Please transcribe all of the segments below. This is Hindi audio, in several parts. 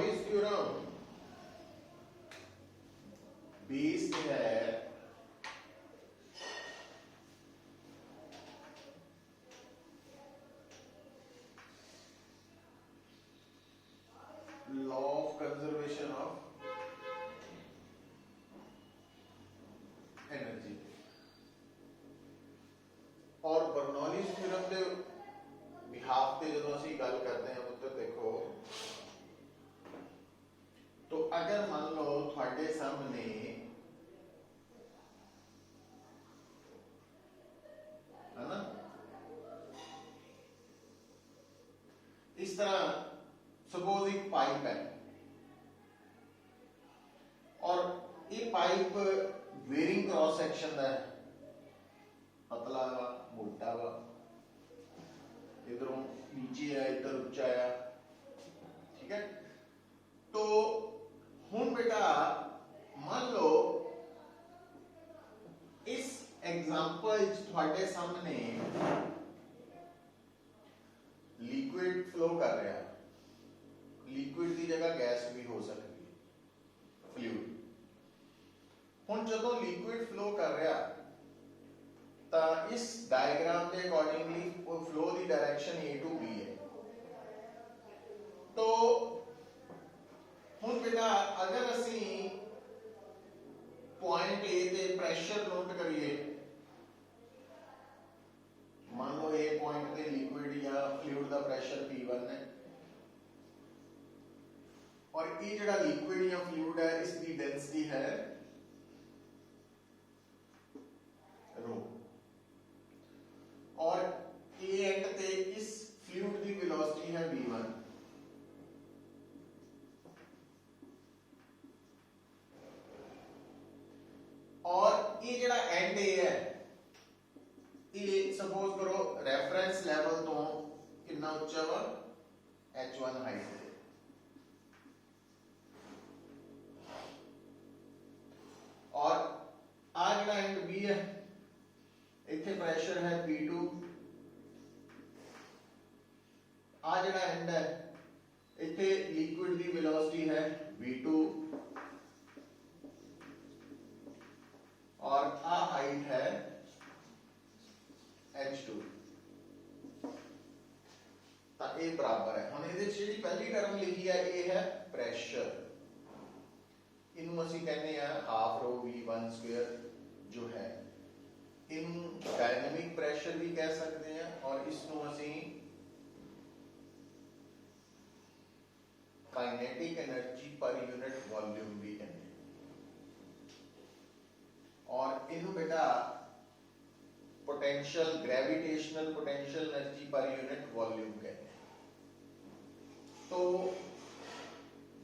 बर्नौलीज थ्योरम बेस्ड है law of conservation of energy. और बर्नौलीज थ्योरम के बिहाफ पे जो ਅਸੀਂ ਗੱਲ करते हैं पुत्र देखो, तो अगर मान लो थोड़े सामने है ना इस तरह सपोज एक पाइप है और ये पाइप वेरिंग क्रॉस सेक्शन का है, पतला वा मोटा वा, इधरों नीचे है इधर उच्चा है, ठीक है। तो हुन बेटा मान लो इस एग्जांपल थोड़े सामने लिक्विड फ्लो कर रहा है, लिक्विड की जगह गैस भी हो सकती है, फ्लूइड। हुन जदों लिक्विड फ्लो कर रहा तो इस डायग्राम के अकॉर्डिंगली फ्लो की डायरेक्शन ए टू बी है। तो हुन बेटा अगर असी पॉइंट ए ते प्रेशर नोट करिए, मान लो ए पॉइंट ते लिक्विड या फ्लूइड का प्रेशर P1 है और ये जो लिक्विड या फ्लूइड है इसकी डेंसिटी है रो, और ए एंड ते इस फ्लूइड की वेलोसिटी है V1। और ये जो एंड ए है ये सपोज करो रेफरेंस लेवल तो कितना उच्चा वा H1 हाइट है, और आ जो एंड बी है इतने प्रेशर है P2, आ जो एंड है इतने लिक्विड की वेलोसिटी है V2 और आ हाइट है H2। तो ये बराबर है। हम ये जी पहली टर्म लिखी है ये है प्रेशर, इनू ਅਸੀਂ कहने हैं हाफ रो V1 स्क्वायर जो है, इन डायनामिक प्रेशर भी कह सकते हैं और इसको ਅਸੀਂ kinetic energy per unit volume भी कहते हैं। और इनू बेटा potential gravitational potential energy per unit volume कहते हैं। तो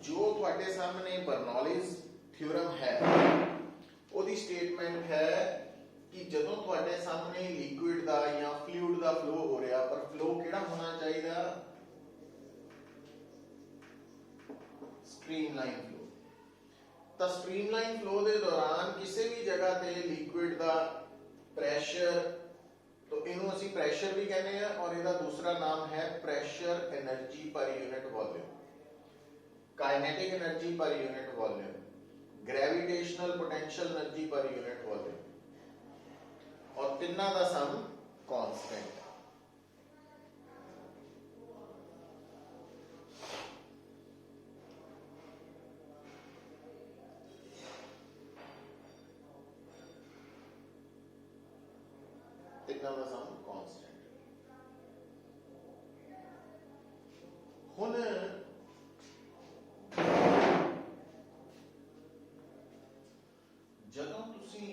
जो थोड़े सामने बर्नौलीज थ्योरम है ओदी स्टेटमेंट है कि जदों थोड़े सामने लिक्विड का या फ्लूइड का फ्लो हो रहा, पर फ्लो किहड़ा होना चाहिए स्ट्रीमलाइन फ्लो। तो स्ट्रीमलाइन फ्लो के दौरान किसी भी जगह पे लिक्विड का प्रेशर, तो इनू ਅਸੀਂ प्रेशर भी कहने हैं और इसका दूसरा नाम है pressure energy per unit volume, kinetic energy per unit volume, gravitational potential energy per unit volume, और तिना का सम कांस्टेंट। तिना का सम कांस्टेंट। हुन जदों तुसी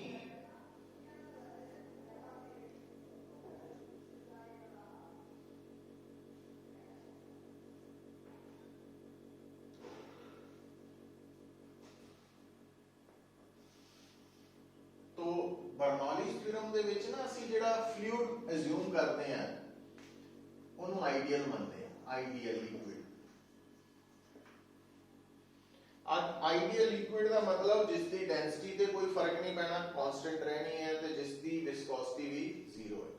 बर्नौलीज थ्योरम दे विच ना ਅਸੀਂ ਜਿਹੜਾ फ्लूइड अज्यूम करते हैं ਉਹਨੂੰ आइडियल ਮੰਨਦੇ हैं, आइडियल लिक्विड। आइडियल लिक्विड का मतलब जिसकी डेंसिटी ते कोई फर्क नहीं पैना, कांस्टेंट रहनी है, ते जिसकी विस्कोसिटी भी जीरो है।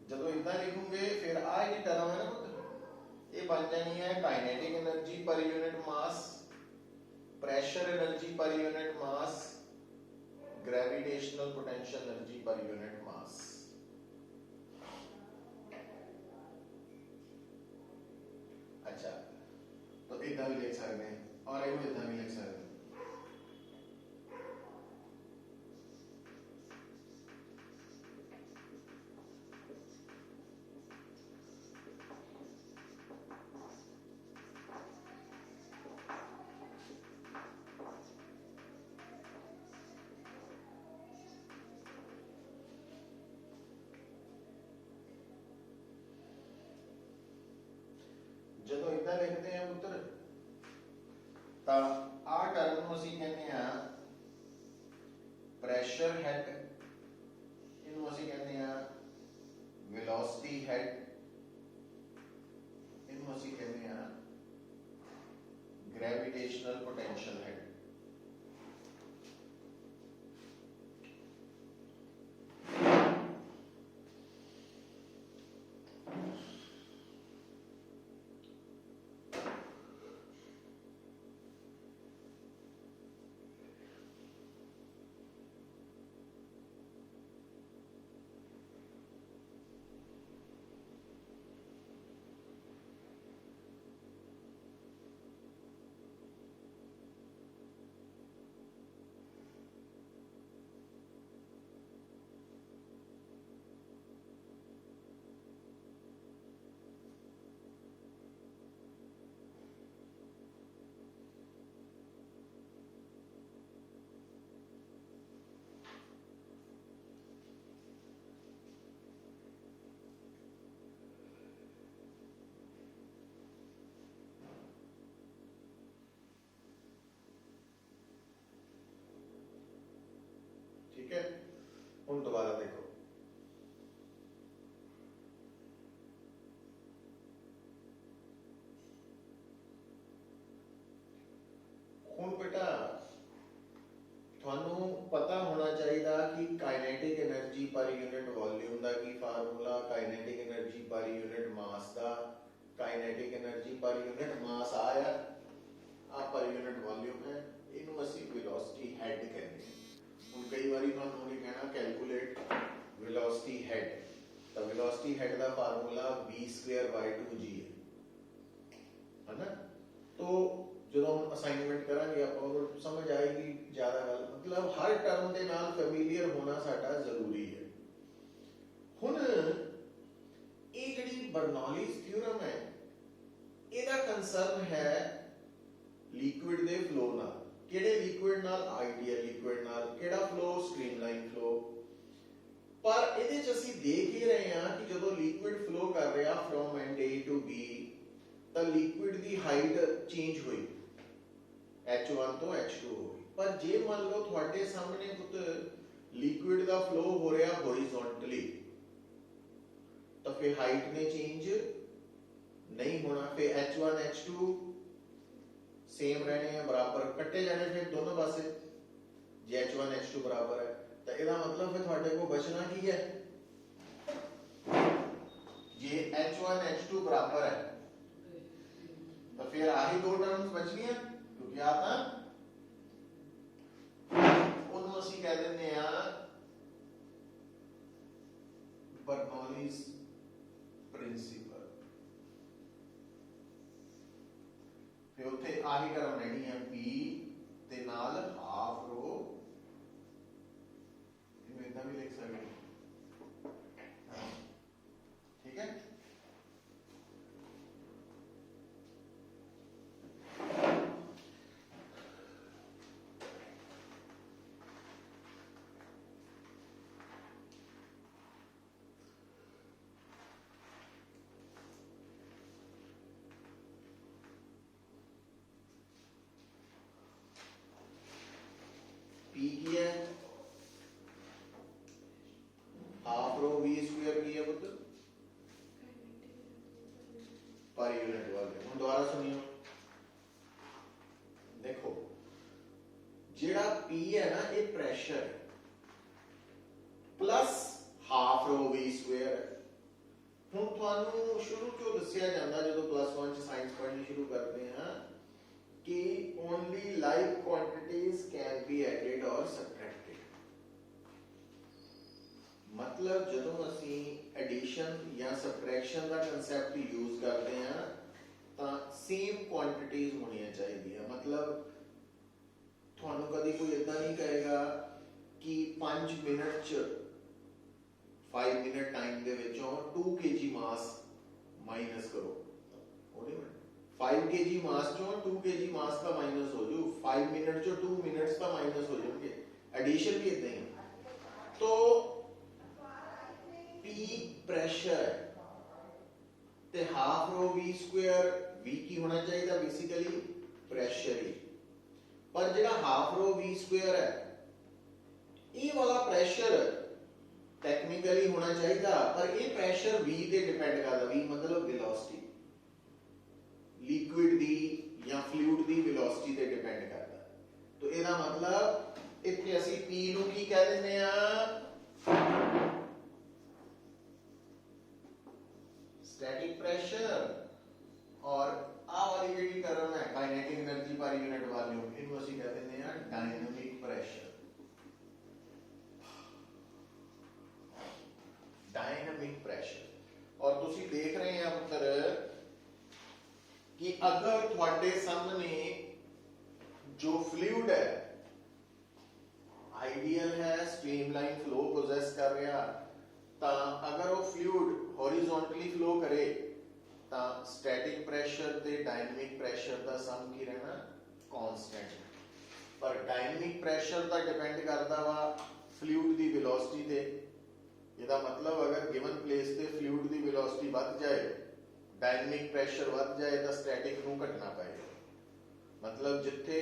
ਜਦੋਂ ਇਦਾਂ ਲਿਖੂਗੇ ਫਿਰ ਆ ਜਿਹੜੀ ਟਰਮ ਹੈ ਨਾ ਪੁੱਤ ਇਹ ਬਣ ਜਾਣੀ ਹੈ kinetic energy per unit mass, pressure energy per unit mass, gravitational potential energy per unit mass. अच्छा तो इधर भी लिख सकते हैं और एक इधर भी लिख सकते हैं। ਜਦੋਂ ਇਦਾਂ ਲਿਖਦੇ ਆ ਪੁੱਤਰ ਤਾਂ ਆ ਟਰਮ ਨੂੰ ਅਸੀਂ ਕਹਿੰਦੇ ਆ ਪ੍ਰੈਸ਼ਰ ਹੈਡ, ਇਹਨੂੰ ਅਸੀਂ ਕਹਿੰਦੇ ਆ ਵੈਲੋਸਿਟੀ ਹੈਡ, ਇਹਨੂੰ ਅਸੀਂ ਕਹਿੰਦੇ ਆ ਗ੍ਰੈਵਿਟੇਸ਼ਨਲ ਪੋਟੈਂਸ਼ੀਅਲ ਹੈਡ। ठीक है, हम दोबारा देखो ਹੁਣ बेटा ਤੁਹਾਨੂੰ पता होना चाहिए कि kinetic energy per unit volume का की formula, kinetic energy per unit mass का, kinetic energy per unit mass आया आ पर यूनिट वॉल्यूम है, इनू ਅਸੀਂ वेलोसिटी हेड कहते हैं। ਹੁਣ ਕਈ ਵਾਰੀ ਤੁਹਾਨੂੰ ਉਹਨੇ ਕਹਿਣਾ ਕੈਲਕੂਲੇਟ वेलोसिटी हेड, ਤਾਂ वेलोसिटी हेड ਦਾ ਫਾਰਮੂਲਾ v²/2g है ना। तो ਜਦੋਂ ਅਸਾਈਨਮੈਂਟ ਕਰਾਂਗੇ ਆਪਾਂ ਉਹ ਸਮਝ ਆਏਗੀ ਜ਼ਿਆਦਾ ਗੱਲ, ਮਤਲਬ ਹਰ ਟਰਮ ਦੇ ਨਾਲ ਫੈਮੀਲੀਅਰ ਹੋਣਾ ਸਾਡਾ ਜ਼ਰੂਰੀ ਹੈ। ਹੁਣ ਇਹ ਜਿਹੜੀ ਬਰਨੌਲੀਜ਼ ਥਿਊਰਮ ਹੈ ਇਹਦਾ ਕੰਸਰਨ ਹੈ ਲਿਕੁਇਡ ਦੇ ਫਲੋ ਨਾਲ। ਕਿਹੜੇ ਲਿਕੁਇਡ ਨਾਲ? ਆਈਡੀਅਲ ਲਿਕੁਇਡ ਨਾਲ। ਕਿਹੜਾ ਫਲੋ? Streamline flow. ਪਰ ਇਹਦੇ ਚ ਅਸੀਂ ਦੇਖ ਹੀ ਰਹੇ ਹਾਂ ਕਿ ਜਦੋਂ ਲਿਕੁਇਡ ਫਲੋ ਕਰ ਰਿਹਾ from and A to B ਤਾਂ ਲਿਕੁਇਡ ਦੀ ਹਾਈਟ ਚੇਂਜ ਹੋਈ, H1 ਤੋਂ H2 ਹੋ ਗਈ। ਪਰ ਜੇ ਮੰਨ ਲਓ ਤੁਹਾਡੇ ਸਾਹਮਣੇ ਪੁੱਤ ਲਿਕੁਇਡ ਦਾ ਫਲੋ ਹੋ ਰਿਹਾ ਹੌਰੀਜ਼ੌਂਟਲੀ ਤਾਂ ਫਿਰ ਹਾਈਟ ਨੇ ਚੇਂਜ नहीं होना, फिर H1 H2 सेम रहने हैं, बराबर कट्टे जाने फिर दोनों पासे। जे H1 H2 बराबर है तो इसका मतलब फिर थोड़े को बचना की है, जे H1 H2 बराबर है तो फिर आही दो टर्म्स बचनी है, क्योंकि आता उन्होंने असी कह देने बर्नौलीज प्रिंसिपल। फिर उत्थे आही टर्म रहनी है P ते नाल हाफ रो, इतना भी लिख सकते, ठीक है। P की है हाफ रो V स्क्वायर की है पुत्र पर यूनिट वॉल्यूम। हम दोबारा सुनियो, देखो जेड़ा P है ना ये प्रेशर प्लस हाफ रो V स्क्वायर है, शुरू चो दसिया जाता जो +1 च साइंस पढ़नी शुरू करते हैं कि only like quantities can be added और सबट्रैक्टेड। मतलब जो असी एडिशन या सबट्रैक्शन का कंसैप्ट यूज करते हैं तो सेम क्वांटिटीज होनी चाहिए। मतलब थानू कभी कोई इदा नहीं कहेगा कि 5 मिनट च 5 मिनट टाइम दे विचों 2 kg मास माइनस करो, 5 kg मास चो 2 kg मास का माइनस हो जू, 5 मिनट चो 2 मिनट्स का माइनस हो जाएंगे। एडिशन भी इतना ही। तो P प्रेशर ते half rho V square V की होना चाहिए बेसिकली प्रेशर ही, पर जो हाफ रो V स्क्वायर है ये वाला प्रेशर टेक्निकली होना चाहिए, पर ये प्रेशर V ते डिपेंड करता। V मतलब वेलोसिटी, लिक्विड दी या फ्लूइड दी वेलोसिटी ते डिपेंड करता। तो इसका मतलब इत्थे असी P नू की कह देने आ स्टैटिक प्रेशर, और आ वाली जेडी टर्म है kinetic energy per unit volume, इनको असी कह देने आ डायनामिक प्रेशर। Dynamic pressure. और तुसी देख रहे हैं पुत्र कि अगर थोड़े सामने जो फ्लूइड है आइडियल है, स्ट्रीमलाइन फ्लो पोजेस कर रहा, ता अगर वो फ्लूइड हॉरिजॉन्टली फ्लो करे ता स्टैटिक प्रेशर ते डायनामिक प्रेशर का सम की रहना कांस्टेंट। पर डायनामिक प्रेशर ता डिपेंड करता वा फ्लूइड दी वेलोसिटी ते। इसका मतलब अगर गिवन प्लेस ते फ्लूइड दी वेलोसिटी बढ़ जाए, डायनामिक प्रेशर बढ़ जाए तो स्टैटिक नू घटना पएगा। मतलब जिथे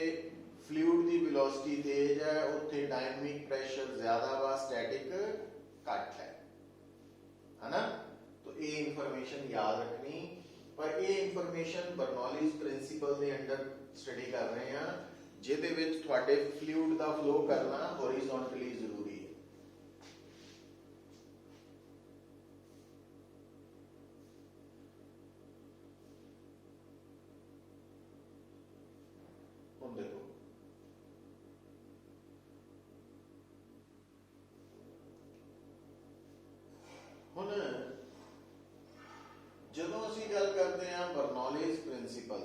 फ्लूइड दी वेलोसिटी तेज है उत्थे डायनामिक प्रेशर ज्यादा वा, स्टैटिक घट है ना। तो ये इंफॉर्मेशन याद रखनी। पर ये इंफॉर्मेशन बर्नौलीज प्रिंसिपल के अंडर स्टडी कर रहे हैं, जिहदे विच तुहाडे फ्लूइड का फ्लो करना हॉरिजॉन्टली जरूरी है। हुण देखो हुण ਜਦੋਂ ਅਸੀਂ ਗੱਲ ਕਰਦੇ ਹਾਂ ਬਰਨੌਲੀਜ਼ ਪ੍ਰਿੰਸੀਪਲ,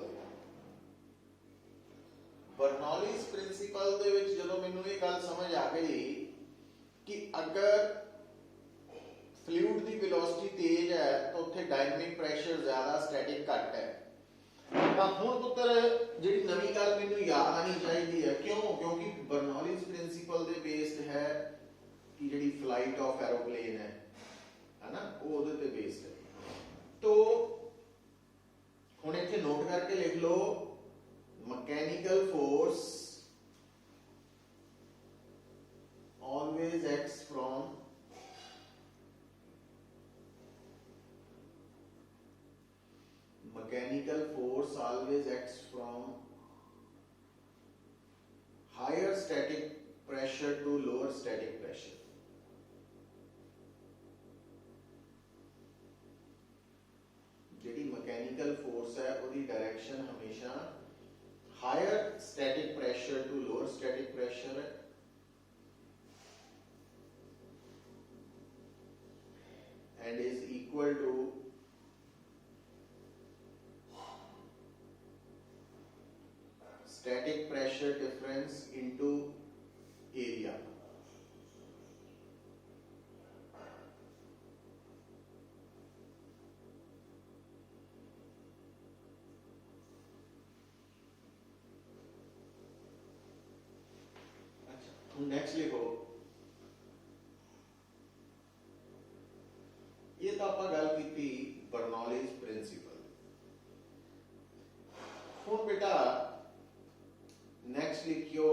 ਬਰਨੌਲੀਜ਼ ਪ੍ਰਿੰਸੀਪਲ ਦੇ ਵਿੱਚ ਜਦੋਂ ਮੈਨੂੰ ਇਹ ਗੱਲ ਸਮਝ ਆ ਗਈ ਕਿ ਅਗਰ फ्लूइड की वेलोसिटी तेज है तो उत्थे डायनामिक प्रेशर ज्यादा, स्टैटिक घट है। तो हुण पुत्र जी नवी गल मैनूं याद आनी चाहिए है, क्यों? क्योंकि बर्नौलीज प्रिंसिपल दे बेस्ड है कि जी फ्लाइट ऑफ एरोप्लेन है ना, वो उहदे ते बेस्ड है। तो हुण इत्थे नोट करके लिख लो, mechanical force always acts from mechanical force always acts from higher static pressure to lower static pressure। जी मैकेनिकल फोर्स है उसकी डायरेक्शन हमेशा higher static pressure to lower static pressure है, and is equal to static pressure difference into area। अच्छा नेक्स्ट लिखो, ये तो आप गल की बर्नौलीज प्रिंसिपल। हुण बेटा नेक्स्ट लिखियो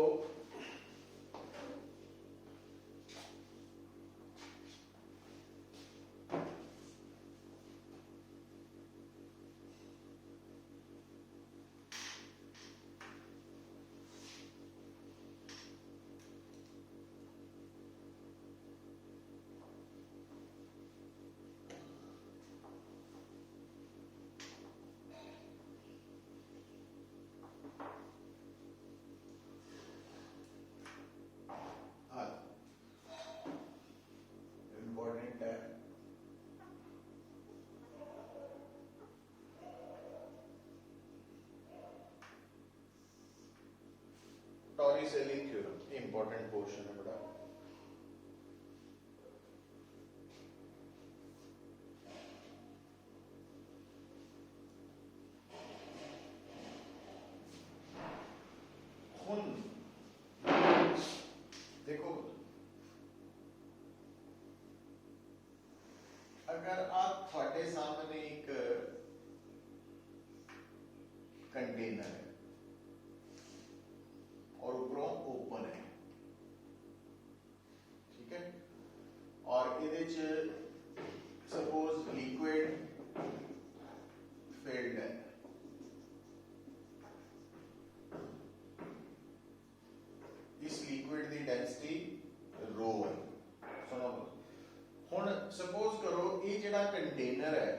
टॉरिसेली थ्योरम इंपॉर्टेंट पोर्शन है बड़ा। देखो अगर आप थोड़े सामने एक कंटेनर है और ऊपरों ओपन है, ठीक है, और इहदे च सपोज लिक्विड फिल्ड है, इस लिक्विड की डेंसिटी रो है। सुनो हुण सपोज करो ये जिहड़ा कंटेनर है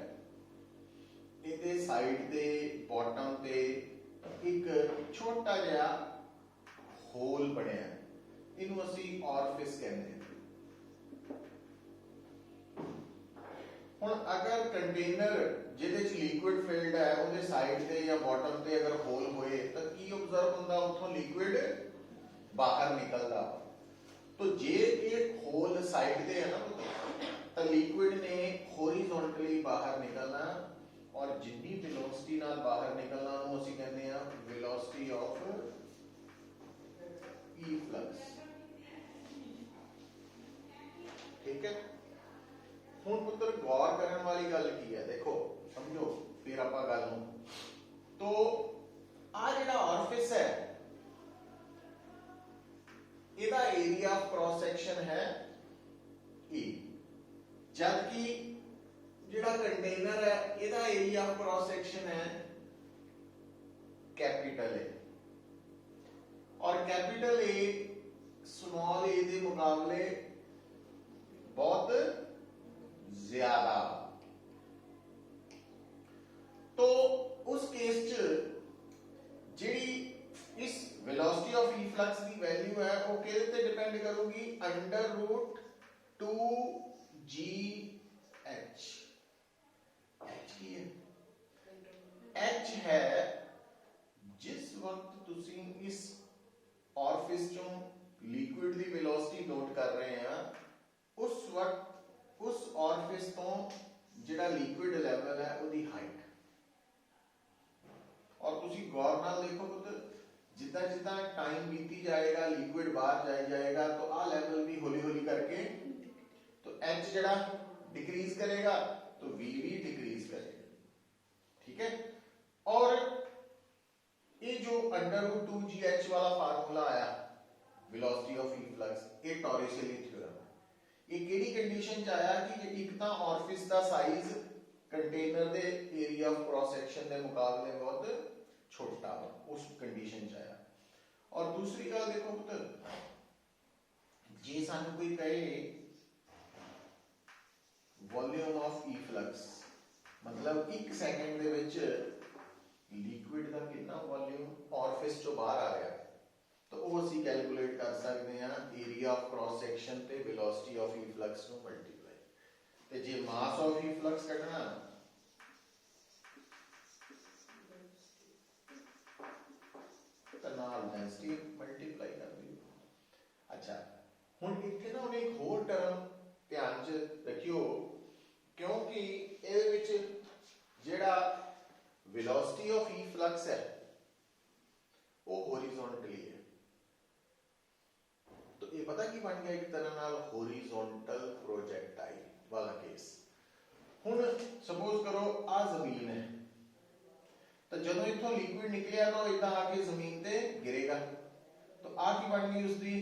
इहदे साइड ते बॉटम ते एक छोटा जिहा होल बनिया, इनू असी ऑरफिस कहते हैं। हुण अगर कंटेनर जिहदे च लिक्विड फिल्ड है उहदे साइड ते या बॉटम ते अगर होल होए तो की ऑब्जर्व हुंदा, उत्थों लिक्विड बाहर निकलता। तो जे एक होल साइड दे है ना तो लिक्विड ने हॉरिजॉन्टली बाहर निकलना, और जितनी वेलोसिटी नाल बाहर निकलना उन्होंने ਅਸੀਂ ਕਹਿੰਦੇ ਆ वेलोसिटी ऑफ ई फ्लक्स, ठीक है। हुण पुत्र गौर करने वाली गल की है, देखो समझो फिर आपां गल नूं, तो आ जिहड़ा ऑरफिस है इहदा एरिया ऑफ क्रॉस सेक्शन है ई, जबकि जिहड़ा कंटेनर है इहदा एरिया ऑफ क्रॉस सेक्शन है कैपिटल ए, और कैपिटल ए स्मॉल ए के मुकाबले बहुत ज्यादा। तो उस केस च जिहड़ी इस वेलोसिटी ऑफ ई फ्लक्स की वैल्यू है वो किहदे ते डिपेंड करूगी, अंडर रूट 2 GH। H की है, H है जिस वक्त तुसी इस ऑरफिस चों लिक्विड की वेलोसिटी नोट कर रहे हैं उस वक्त उस ऑरफिस तो जिहड़ा लिक्विड लेवल है उसकी हाइट, और तुसी गौर नाल देखो पुत्र जिदा जिदा टाइम बीती जाएगा लिक्विड बाहर जाएगा तो आ लेवल भी हौली हौली करके तो H जड़ा डिक्रीज करेगा तो V भी डिक्रीज करेगा, ठीक है। और ये जो अंडर रूट 2GH वाला फार्मूला आया वेलोसिटी ऑफ ई फ्लक्स, ये टॉरिसेली थ्योरम है। ये केड़ी कंडीशन च आया कि एक तो ऑरफिस का size container they area of cross section के मुकाबले बहुत छोटा हो, उस कंडीशन च आया। और दूसरी गल देखो पुत्र, जे सानू कोई कहे वॉल्यूम ऑफ ई फ्लक्स मतलब 1 सेकंड दे विच लिक्विड का कितना वॉल्यूम ऑरफिस चो बाहर आ रहा है, तो वो असी कैलकुलेट कर सकते हैं एरिया ऑफ क्रॉस सेक्शन ते वेलोसिटी ऑफ ई फ्लक्स नु मल्टीप्लाई, ते जे मास ऑफ ई फ्लक्स कढना तो नाल डेंसिटी मल्टीप्लाई कर दी। अच्छा हुण इत्थे ना उन्हें एक होर टर्म ध्यान च रखियो, क्योंकि इहदे विच जिहड़ा वेलोसिटी ऑफ ई फ्लक्स है वो हॉरिजॉन्टली है, तो ये पता की बन गया एक तरह नाल हॉरिजॉन्टल प्रोजेक्टाइल वाला केस। हुण सपोज करो आ जमीन है तो जदों इथों लिक्विड निकलिया तो इदा आके जमीन ते गिरेगा, तो आ की बन गई उसकी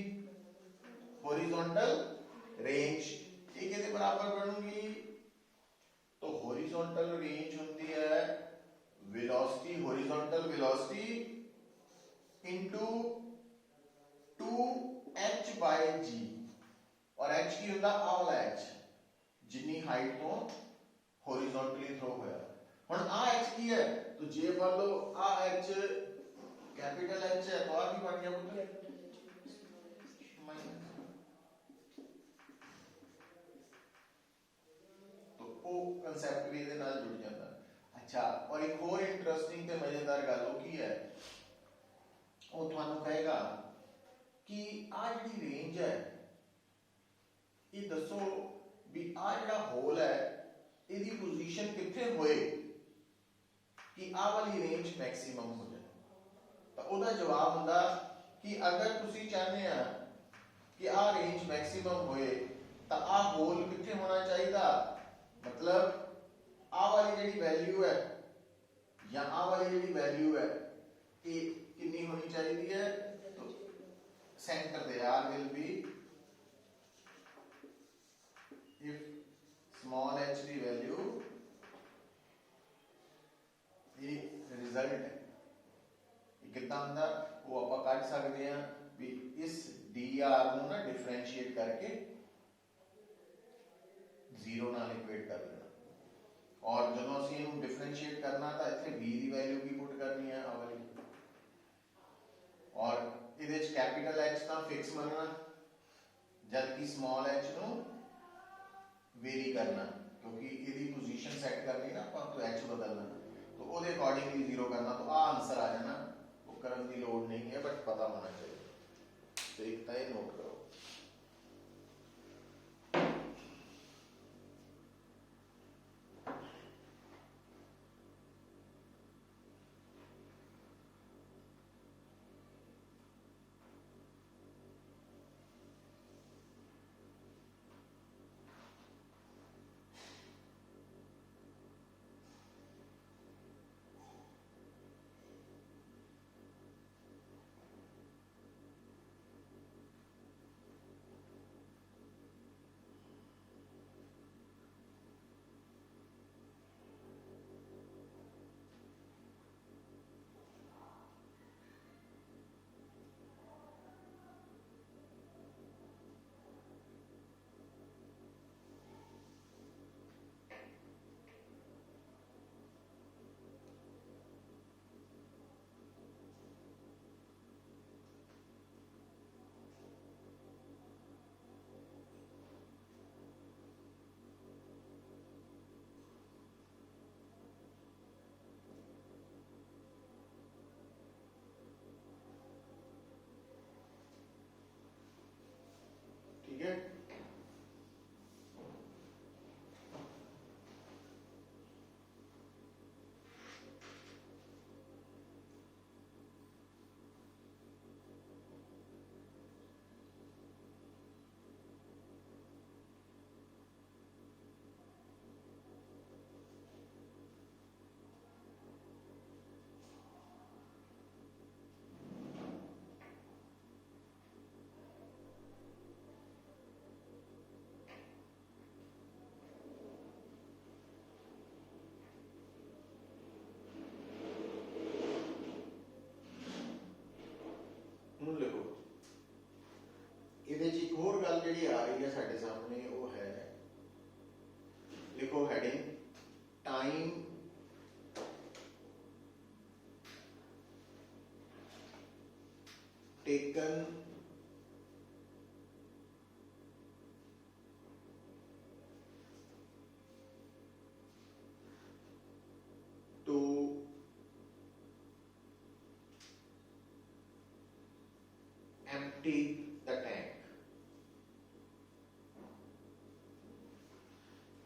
हॉरिजॉन्टल रेंज, ये किहदे बराबर बनूगी, तो हॉरिजॉन्टल रेंज होती है velocity, horizontal velocity into 2h/g, और h की होता आ वाला h जिन्नी हाइट तो हॉरिजॉन्टली थ्रो होया। हुण आ h की है तो जे मान लो आ h कैपिटल H है तो आ की बन गया पुत्र माइनस, तो वो कांसेप्ट भी इहदे नाल जुड़ जाता। अच्छा और एक और इंटरेस्टिंग ते मजेदार गल की है, वो तुहानू कहेगा कि आ जिहड़ी रेंज है ये दसो भी आ जिहड़ा होल है इसकी पोजीशन कित्थे होए कि आ वाली रेंज मैक्सिमम हो जाए। तो ਉਹਦਾ जवाब ਹੁੰਦਾ कि अगर तुसी चाहते हैं कि आ रेंज मैक्सिमम होए तो आ होल कित्थे होना चाहिए, मतलब आ वाली जिहड़ी वैल्यू है या आ वाली जिहड़ी वैल्यू है ये कितनी होनी चाहिए है, तो centre they are will be if small h की वैल्यू ये रिजल्ट है कितना ਹੁੰਦਾ वो ਆਪਾਂ ਕੱਢ ਸਕਦੇ हैं भी इस dr ਨੂੰ ना डिफरेंशिएट करके जीरो नाल इक्वेट कर लेना और जो ਅਸੀਂ ਇਹਨੂੰ डिफरेंशिएट करना ਤਾਂ ਇੱਥੇ b ਦੀ ਵੈਲਿਊ ਕੀ ਪੁੱਟ ਕਰਨੀ ਹੈ ਆ ਵਾਲੀ और ਇਹਦੇ ਵਿੱਚ कैपिटल h ਤਾਂ ਫਿਕਸ ਮੰਨਣਾ जबकि स्मॉल h ਨੂੰ वेरी करना क्योंकि ਇਹਦੀ पोजीशन सेट करनी ना ਆਪਾਂ तो h बदलना तो ਉਹਦੇ अकॉर्डिंगली जीरो करना तो आ आंसर आ जाना वो करने की लोड नहीं है बट पता होना चाहिए तो एक तय नोट करो। ठीक है ਹੁਣ ਲਿਖੋ ਇਹਦੇ 'ਚ ਇੱਕ ਹੋਰ ਗੱਲ ਜਿਹੜੀ ਆ ਰਹੀ ਹੈ ਸਾਡੇ ਸਾਹਮਣੇ ਉਹ ਹੈ ਲਿਖੋ heading time taken to empty the tank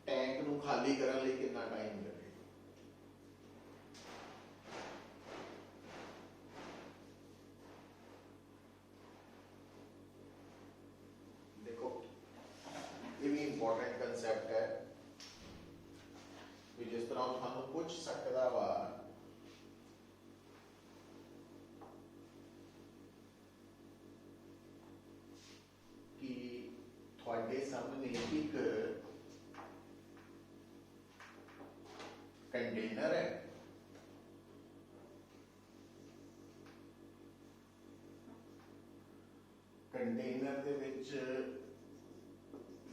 tank ਨੂੰ ਖਾਲੀ ਕਰਨ ਲਈ ਕਿੰਨਾ ਟਾਈਮ ਲੱਗੇ। देखो ये भी इंपॉर्टेंट कंसेप्ट है कि जिस तरह थानू पूछ सकता वा कि थोड़े सामने एक कंटेनर है कंटेनर दे विच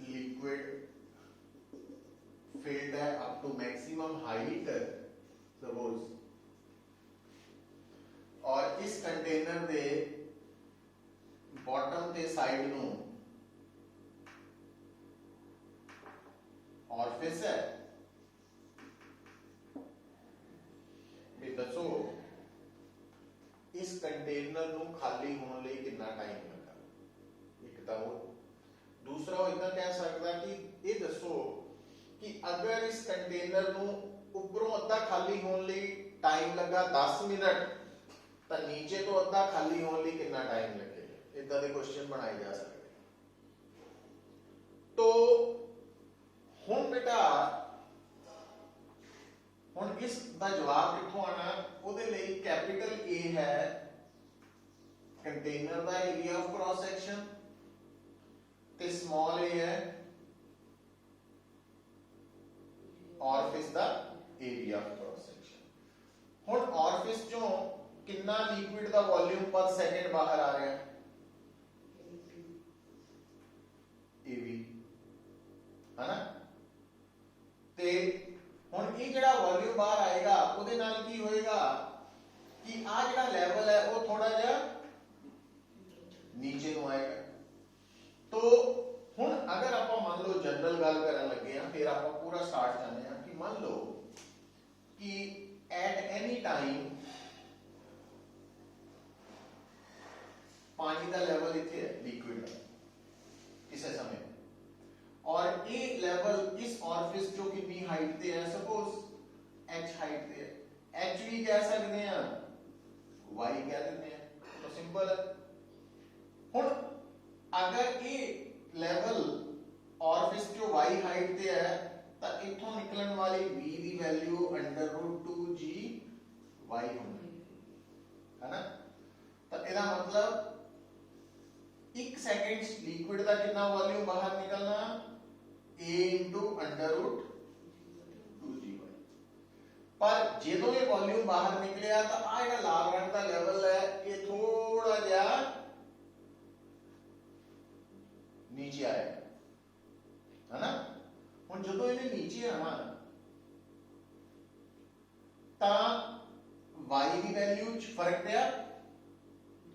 लिक्विड फिल्ड है up to maximum height suppose और इस कंटेनर दे बॉटम ते साइड नू ऑरिफिस है दसो इस कंटेनर नू खाली होने लिए कितना टाइम लगा। ਦਿੱਤਾ ਉਹ। दूसरा वो इतना कह सकता कि ये दसो कि अगर इस कंटेनर ਨੂੰ ਉੱਪਰੋਂ ਅੱਧਾ ਖਾਲੀ ਹੋਣ ਲਈ टाइम लगा 10 मिनट तो नीचे तो अद्धा खाली होने लिए कितना टाइम लगेगा, इदा के क्वेश्चन बनाए जा सकते। तो हुण बेटा हुण इस दा जवाब कित्थों आना, उहदे लई कैपिटल ए है कंटेनर दा एरिया ऑफ क्रॉस सैक्शन ते स्मॉल ए है ऑरिफिस दा एरिया ऑफ क्रॉस सैक्शन। हुण ऑरिफिस चों कितना लिक्विड दा वॉल्यूम पर सेकंड बाहर आ रहा है, एवी है ना। ते हुण ये जिहड़ा वॉल्यूम बाहर आएगा उहदे नाल की होएगा कि आ जिहड़ा लेवल है वो थोड़ा जिहा नीचे नूं आएगा। तो हुण अगर आपां मान लो जनरल गल करन लगे हां, फिर आपां पूरा स्टार्ट करने हां कि मान लो कि एट एनी टाइम पानी का लेवल इतने है लिक्विड का किसी समय, और ये लेवल इस ऑरिफिस जो कितनी हाइट पे है, सपोज h हाइट पे है, h भी कह सकते हैं y कह देते हैं, तो सिंपल है। हुण अगर ये लेवल ऑरिफिस जो y हाइट पे है तो इथों निकलने वाली v की वैल्यू √2g y होगी, है ना। तो इसका मतलब 1 सेकंड लिक्विड का कितना वॉल्यूम बाहर निकलना, a √2g। पर जो ये वॉल्यूम बाहर निकलिया तो आ जिहड़ा लाल रंग का लेवल है ये थोड़ा जिहा नीचे आएगा, है ना। हुण जदों इहने नीचे आना तां y की वैल्यू च फर्क पिया,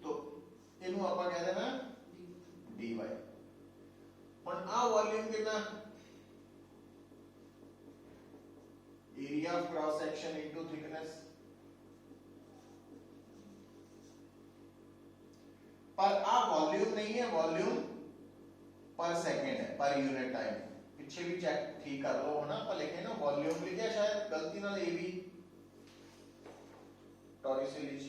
तो इहनूं आपां कह देना dy। हुण आ वॉल्यूम कितना, area of cross section into thickness, पर आ वॉल्यूम नहीं है, वॉल्यूम पर सेकंड है, पर यूनिट टाइम। पीछे भी चेक ठीक कर लो, है ना, पर लिखे ना वॉल्यूम लिखा शायद गलती नाल ए भी टॉरिसिलिज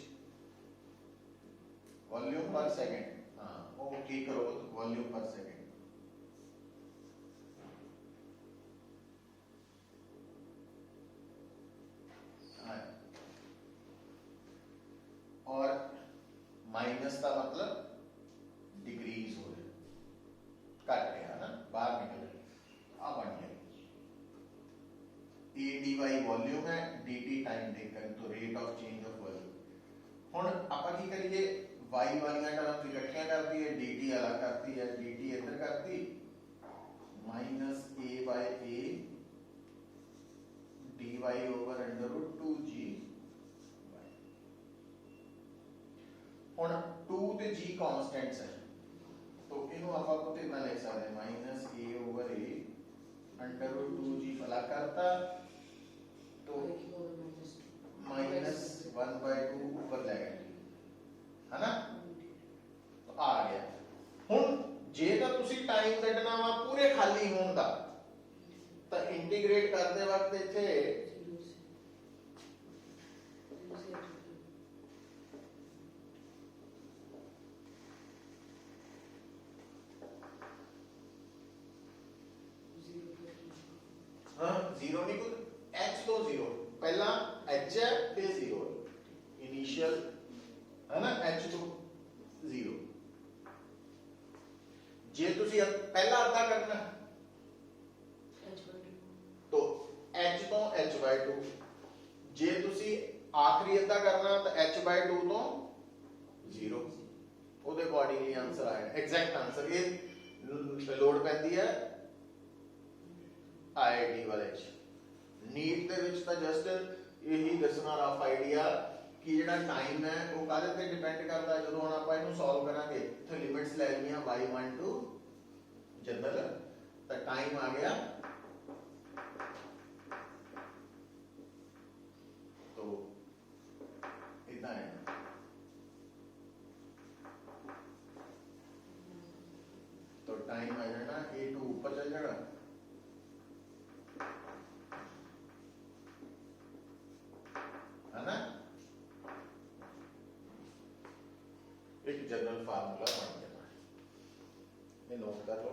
वॉल्यूम पर सेकंड, हां वो ठीक करो, वॉल्यूम पर सेकंड। और माइनस का मतलब डिक्रीज हो रहा, घट गया ना, बाहर निकल गया, आ बन गया ए डी वाई वॉल्यूम है, डी टी टाइम टेकन, तो rate of change of volume. हुण आपां की करिए, वाई वालियां टर्म इकट्ठियां कर दी है, डी टी अलग करती है, डी टी इधर करती minus A by A D Y over √2g। हुण 2 ते g कांस्टेंट्स है, तो इन्हों आपां को कितना लिख सकते हैं, माइनस ए ओवर ए √2g अलग करता तो -1/2 ऊपर ले गए, है ना। तो आ गया। हुण जे तां तुसी टाइम कढना वा पूरे खाली होण दा, तो इंटीग्रेट करते वक्त इत्थे जीरो नहीं, कुछ h तो जीरो, पहला h है फिर जीरो, इनिशियल है ना, h तो जीरो। जे तुसी पहला अद्धा करना तो h तो h/2, जे तुसी आखिरी अद्धा करना तो h/2 तो जीरो, ਉਹਦੇ ਅਕੋਰਡਿੰਗਲੀ ਆਨਸਰ ਆਏਗਾ, ਐਗਜ਼ੈਕਟ ਆਨਸਰ। ਇਹ ਲੋਡ ਪੈਂਦੀ ਹੈ आईआईटी वाले नीट ਦੇ ਵਿੱਚ ਤਾਂ ਜਸਟ ਇਹੀ ਦੱਸਣਾ ਰਫ ਆਈਡੀਆ ਕਿ ਜਿਹੜਾ ਟਾਈਮ ਹੈ ਉਹ ਕਾਹਦੇ ਤੇ ਡਿਪੈਂਡ ਕਰਦਾ ਹੈ। ਜਦੋਂ ਹੁਣ ਆਪਾਂ ਇਹਨੂੰ ਸੋਲਵ ਕਰਾਂਗੇ ਇੱਥੇ ਲਿਮਿਟਸ ਲੈ ਲਈਆਂ y1 ਟੂ ਜਨਰਲ, ਤਾਂ ਟਾਈਮ ਆ ਗਿਆ तो इतना है। A2 ऊपर चल जाना, है ना। एक जनरल फार्मूला बन गया, ये नोट कर लो।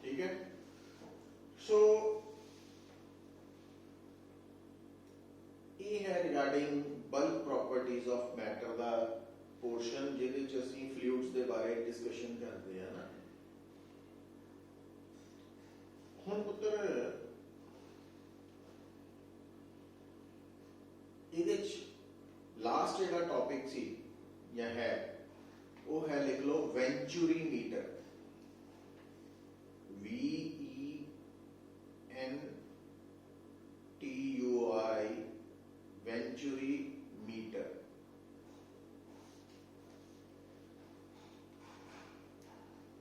ठीक है। सो ये है regarding bulk properties of matter दा पोर्शन जिहदे च असीं फ्लूइड्स दे बारे डिस्कशन करते हैं ना। हुण पुत्तर इहदे च लास्ट जिहड़ा टॉपिक सी या है वो है, लिख लो, venturi meter. VENTURI, venturi meter.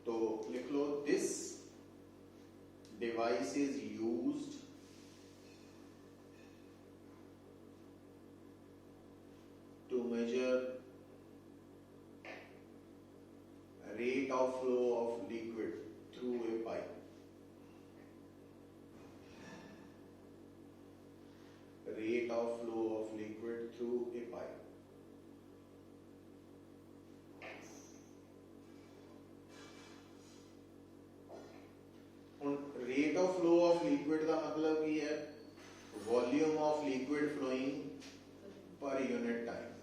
तो लिख लो, this device is used to major rate of flow of liquid through a pipe. Rate of flow of liquid through a pipe. Rate of flow of liquid का मतलब ये है volume of liquid flowing per unit time.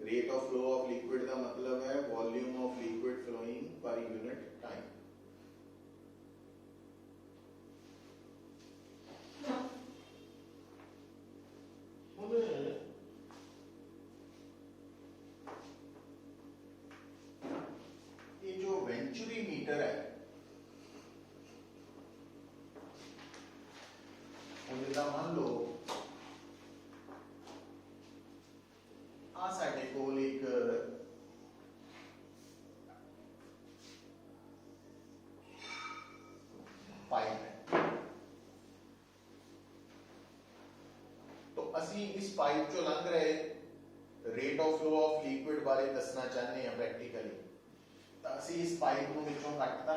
Rate of flow of liquid का मतलब है volume of liquid flowing per unit time. ये जो वेंचुरी मीटर है ਹੁਣ ਜਿੱਦਾਂ ਮੰਨ ਲਓ ਆ ਸਾਡੇ ਕੋਲ ਇੱਕ पाइप है, तो असी इस पाइप चो लंघ रहे rate of flow of liquid बारे दसना चाहते हैं प्रैक्टिकली। तो असी इस पाइप को विचों कटता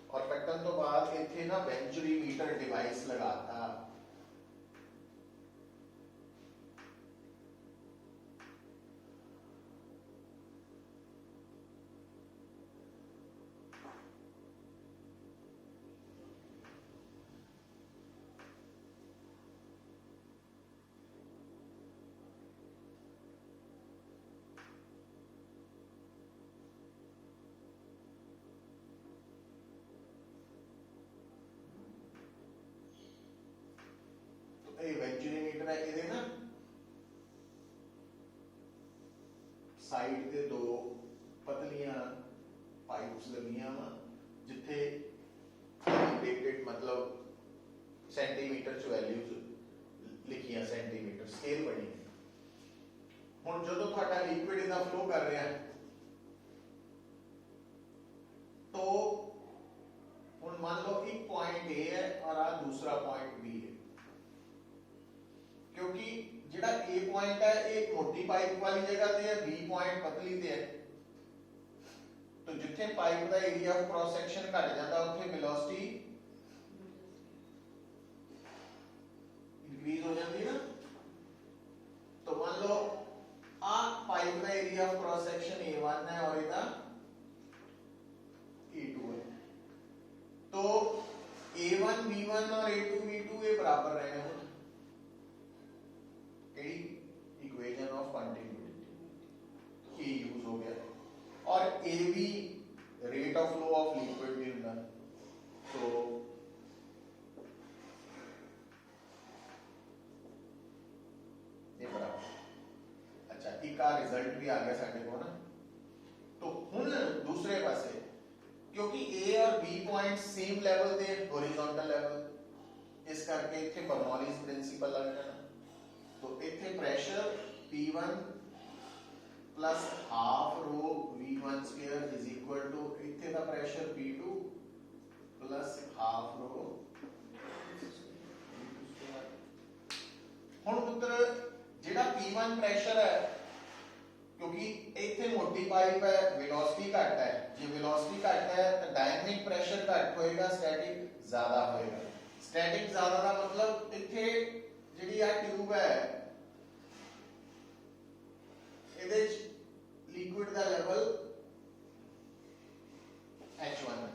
और कट्टन तो बाद इत्थे ना वेंचुरी मीटर डिवाइस लगाता। वेंचुरीमीटर है, ये ना साइड ते दो पतलियां पाइप्स लगियां वा जिथे कैलिब्रेटेड मतलब सेंटीमीटर च वैल्यूज लिखियां, सेंटीमीटर स्केल बनी। हुण जदों तुहाडा लिक्विड इहदा फ्लो कर रहा है तो हुण मान लो एक पॉइंट ए है और आ दूसरा पॉइंट बी है, क्योंकि जिहड़ा ए पॉइंट है ये मोटी पाइप वाली जगह ते है, बी पॉइंट पतली ते है। तो जिथे पाइप का एरिया ऑफ क्रॉस सेक्शन घट जाता उत्थे वेलोसिटी इंक्रीज हो जाती है ना। तो मान लो आ पाइप का area of cross section A1 है और इधर A2 है, तो A1 B1 और A2 B2 ये बराबर रहेंगे। इक्वेशन ऑफ कंटिन्यूटी ये यूज हो गया। और ए भी rate of flow of liquid भी होता है, तो ये बराबर। अच्छा एक का रिजल्ट भी आ गया साडे को ना। तो हुण दूसरे पासे क्योंकि ए और बी पॉइंट सेम लेवल दे हॉरिजॉन्टल लेवल, इस करके इत्थे बर्नौलीज प्रिंसिपल लग जाना। तो इथे pressure P1 plus half rho V1 square is equal to इथे दा प्रेशर P2 प्लस हाफ रो। हुण पुत्र जेड़ा P1 प्रेशर है, क्योंकि इथे मोटी पाइप है वेलोसिटी घट है, जे वेलोसिटी घट है तो डायनामिक प्रेशर घट होएगा, स्टैटिक ज्यादा होएगा। स्टैटिक ज्यादा दा मतलब इथे जिहड़ी आ ट्यूब है इहदे च लिक्विड दा लेवल H1 है,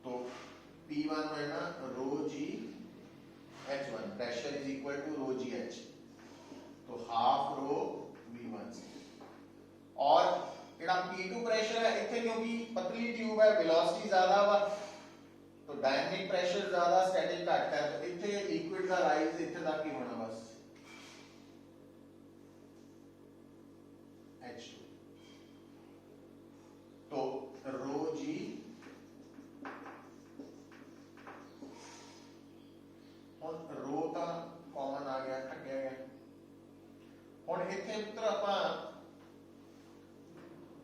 तो P1 है ना rho G H1, pressure is equal to rho G H, तो हाफ रो V1। और जेड़ा P2 प्रेशर है इथे क्योंकि पतली ट्यूब है वेलोसिटी ज्यादा वा, तो डायनामिक प्रेशर ज्यादा स्टैटिक घट है, तो इथे लिक्विड का राइज इथे तक ही होना बस H2। तो रो G और रो का कॉमन आ गया, कटिया गया। हुण इथे पुत्र आपां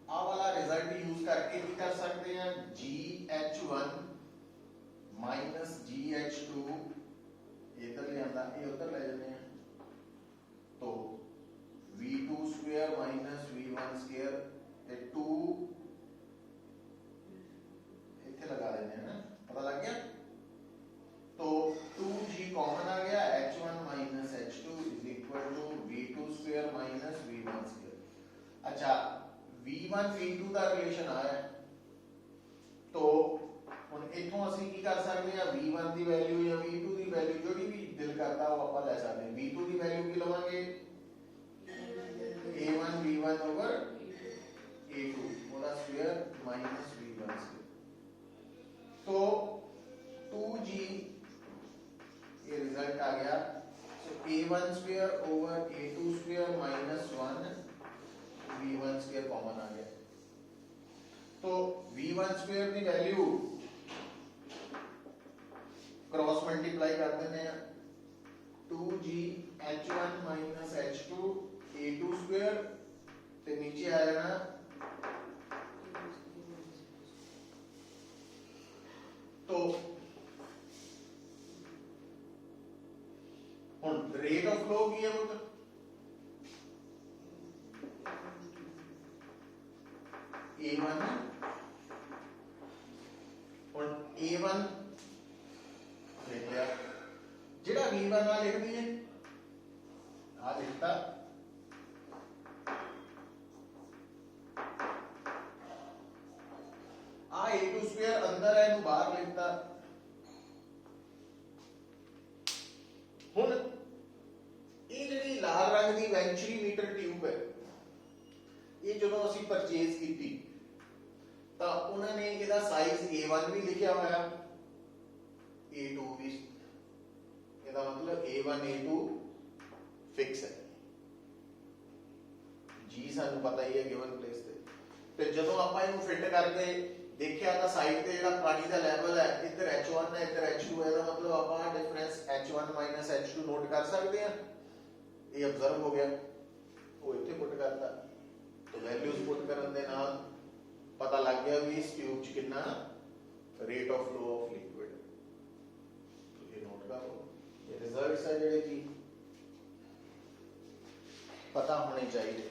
आ वाला रिजल्ट यूज करके की कर सकते हैं, GH1 माइनस GH2 इधर ले आंदा, ये उधर ले जाने हैं, तो V2 square minus V1 square ये 2 इथे लगा देने हैं ना, पता लग गया। तो 2G कॉमन आ गया, H1 minus H2 is equal to V2 square minus V1 square. अच्छा V1 V2 का रिलेशन आया, तो ਹੁਣ ਇਥੋਂ ਅਸੀਂ ਕੀ ਕਰ ਸਕਦੇ ਆ, V1 ਦੀ ਵੈਲਿਊ ਜਾਂ V2 ਦੀ ਵੈਲਿਊ ਜਿਹੜੀ ਵੀ ਦਿਲ ਕਰਦਾ ਉਹ ਆਪਾਂ ਲੈ ਸਕਦੇ ਹਾਂ। V2 ਦੀ ਵੈਲਿਊ ਕੀ ਲਵਾਂਗੇ, A1 V1 ਓਵਰ A2 ਉਹਦਾ ਸਕੁਅਰ ਮਾਈਨਸ V1 ਸਕੁਅਰ। तो 2G ये रिजल्ट आ गया, so A1 square over A2 square minus 1 V1 square common आ गया। तो V1 स्क्वायर की वैल्यू तो हुण रेट ऑफ फ्लो की है पुत्र A1 हुण A1 लिख लिया जिहड़ा V1 आ लिख दीए आ लिखता आ A2 स्क्वायर अंदर है इनू बाहर लिखता हुण ਇਹ ਜਿਹੜੀ ਲਾਲ ਰੰਗ ਦੀ ਵੈਂਚਰੀ ਮੀਟਰ ਟਿਊਬ ਹੈ ਇਹ ਜਦੋਂ ਅਸੀਂ ਪਰਚੇਜ਼ ਕੀਤੀ ਤਾਂ ਉਹਨਾਂ ਨੇ ਇਹਦਾ ਸਾਈਜ਼ A1 ਵੀ ਲਿਖਿਆ ਹੋਇਆ A2 ਵੀ ਇਹਦਾ ਮਤਲਬ A1 A2 ਫਿਕਸ ਹੈ ਜੀ ਸਾਨੂੰ ਪਤਾ ਹੀ ਹੈ ਗਿਵਨ ਪਲੇਸ ਤੇ ਜਦੋਂ ਆਪਾਂ ਇਹਨੂੰ ਫਿੱਟ ਕਰਕੇ ਦੇਖਿਆ ਤਾਂ ਸਾਈਡ ਤੇ ਜਿਹੜਾ ਪਾਣੀ ਦਾ ਲੈਵਲ ਹੈ ਇੱਧਰ H1 ਹੈ ਇੱਧਰ H2 ਹੈ ਇਹਦਾ ਮਤਲਬ ਆਪਾਂ ਡਿਫਰੈਂਸ H1 H2 ਨੋਟ ਕਰ ਸਕਦੇ ਹਾਂ ये ऑब्जर्व हो गया वो इतने पुट करता तो वैल्यूज पुट करने दे नाल पता लग गया भी इस ट्यूब च कितना rate of flow of liquid तो ये नोट करो ये रिजल्ट्स है जेडे जी पता होने चाहिए।